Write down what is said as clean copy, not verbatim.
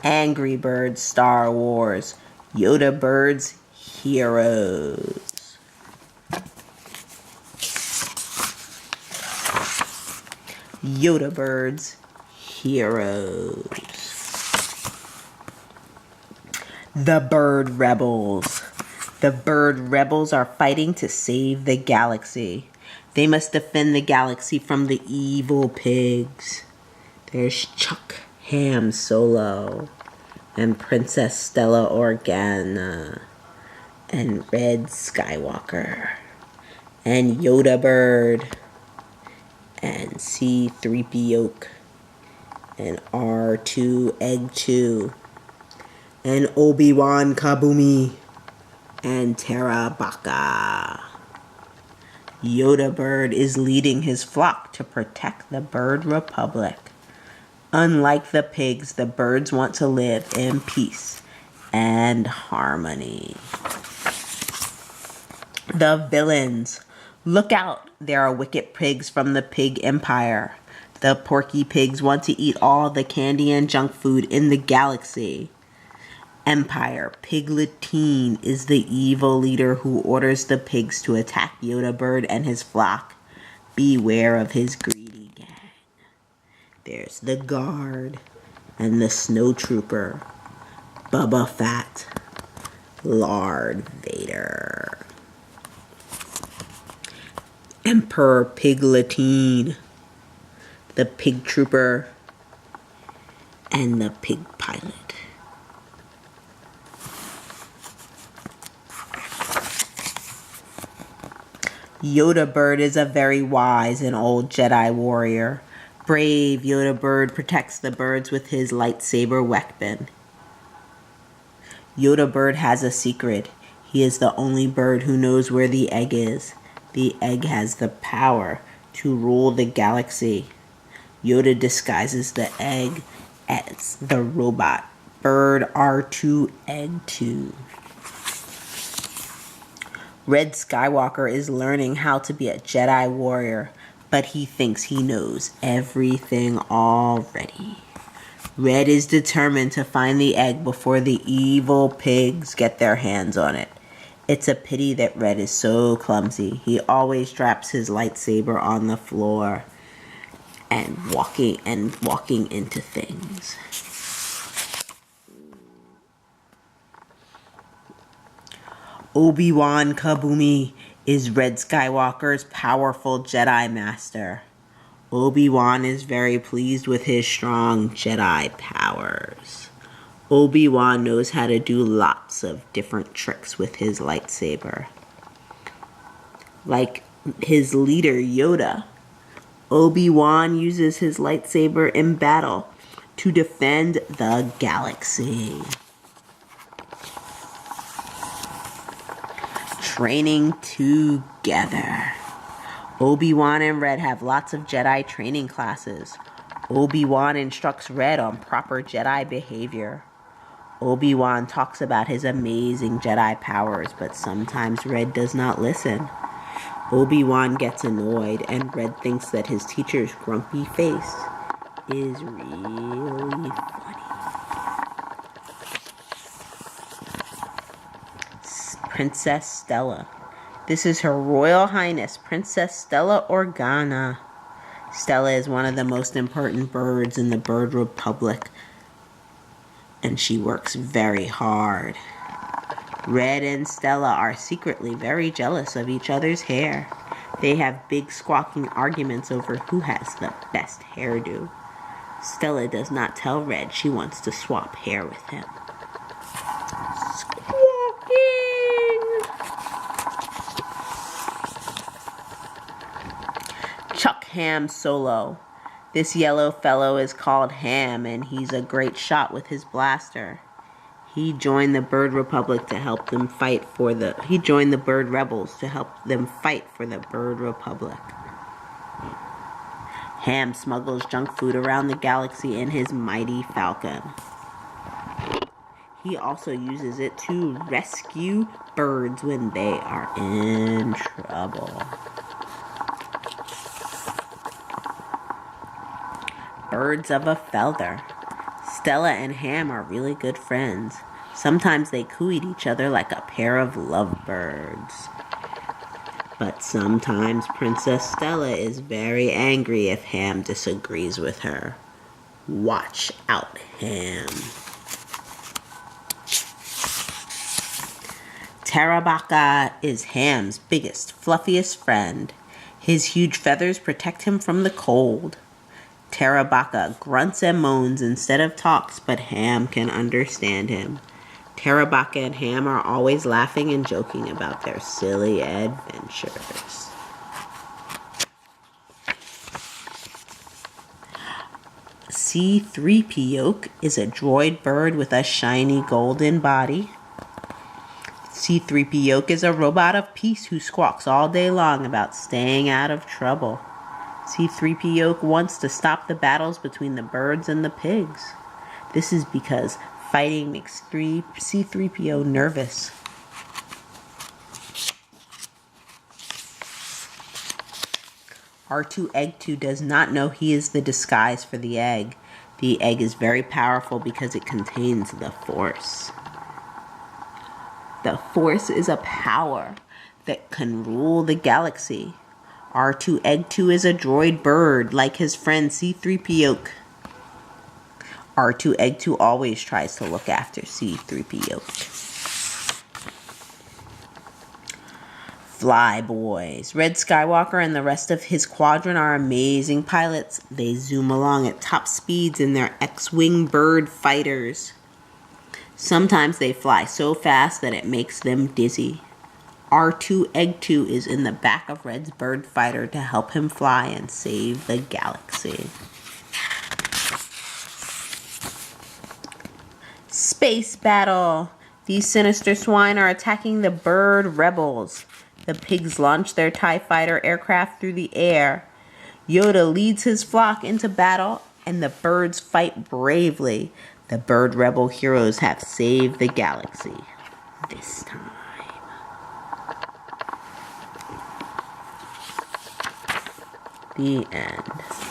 Angry Birds Star Wars. Yoda Birds Heroes. Yoda Birds Heroes. The Bird Rebels. The Bird Rebels are fighting to save the galaxy. They must defend the galaxy from the evil pigs. There's Chuck Ham Solo and Princess Stella Organa and Red Skywalker and Yoda Bird and C-3PO and R2 Egg 2 and Obi-Wan Kabumi and Terra Baka. Yoda Bird is leading his flock to protect the Bird Republic. Unlike the pigs, the birds want to live in peace and harmony. The villains. Look out, there are wicked pigs from the Pig Empire. The Porky Pigs want to eat all the candy and junk food in the galaxy. Empire Pigletine is the evil leader who orders the pigs to attack Yoda Bird and his flock. Beware of his greedy gang. There's the Guard and the Snow Trooper, Bubba Fett, Lord Vader. Emperor Pigletine, the Pig Trooper, and the Pig Pilot. Yoda Bird is a very wise and old Jedi warrior. Brave Yoda Bird protects the birds with his lightsaber weapon. Yoda Bird has a secret. He is the only bird who knows where the egg is. The egg has the power to rule the galaxy. Yoda disguises the egg as the robot bird R2 Egg 2. Red Skywalker is learning how to be a Jedi warrior, but he thinks he knows everything already. Red is determined to find the egg before the evil pigs get their hands on it. It's a pity that Red is so clumsy. He always drops his lightsaber on the floor and walking into things. Obi-Wan Kabumi is Red Skywalker's powerful Jedi Master. Obi-Wan is very pleased with his strong Jedi powers. Obi-Wan knows how to do lots of different tricks with his lightsaber. Like his leader Yoda, Obi-Wan uses his lightsaber in battle to defend the galaxy. Training together. Obi-Wan and Red have lots of Jedi training classes. Obi-Wan instructs Red on proper Jedi behavior. Obi-Wan talks about his amazing Jedi powers, but sometimes Red does not listen. Obi-Wan gets annoyed, and Red thinks that his teacher's grumpy face is really funny. Princess Stella. This is Her Royal Highness, Princess Stella Organa. Stella is one of the most important birds in the Bird Republic, and she works very hard. Red and Stella are secretly very jealous of each other's hair. They have big squawking arguments over who has the best hairdo. Stella does not tell Red she wants to swap hair with him. Chuck Ham Solo. This yellow fellow is called Ham, and he's a great shot with his blaster. He joined the Bird Republic to help them fight for the... He joined the Bird Rebels to help them fight for the Bird Republic. Ham smuggles junk food around the galaxy in his mighty falcon. He also uses it to rescue birds when they are in trouble. Birds of a feather. Stella and Ham are really good friends. Sometimes they coo at each other like a pair of lovebirds. But sometimes Princess Stella is very angry if Ham disagrees with her. Watch out, Ham. Tarabaka is Ham's biggest, fluffiest friend. His huge feathers protect him from the cold. Tarabaka grunts and moans instead of talks, but Ham can understand him. Tarabaka and Ham are always laughing and joking about their silly adventures. C-3PO is a droid bird with a shiny golden body. C-3PO is a robot of peace who squawks all day long about staying out of trouble. C-3PO wants to stop the battles between the birds and the pigs. This is because fighting makes C-3PO nervous. R2-Egg2 does not know he is the disguise for the egg. The egg is very powerful because it contains the Force. The Force is a power that can rule the galaxy. R2-Egg2 is a droid bird like his friend C-3PO. R2-Egg2 always tries to look after C-3PO. Fly boys. Red Skywalker and the rest of his squadron are amazing pilots. They zoom along at top speeds in their X-Wing bird fighters. Sometimes they fly so fast that it makes them dizzy. R2-Egg2 is in the back of Red's bird fighter to help him fly and save the galaxy. Space battle. These sinister swine are attacking the bird rebels. The pigs launch their TIE fighter aircraft through the air. Yoda leads his flock into battle, and the birds fight bravely. The bird rebel heroes have saved the galaxy this time. The end.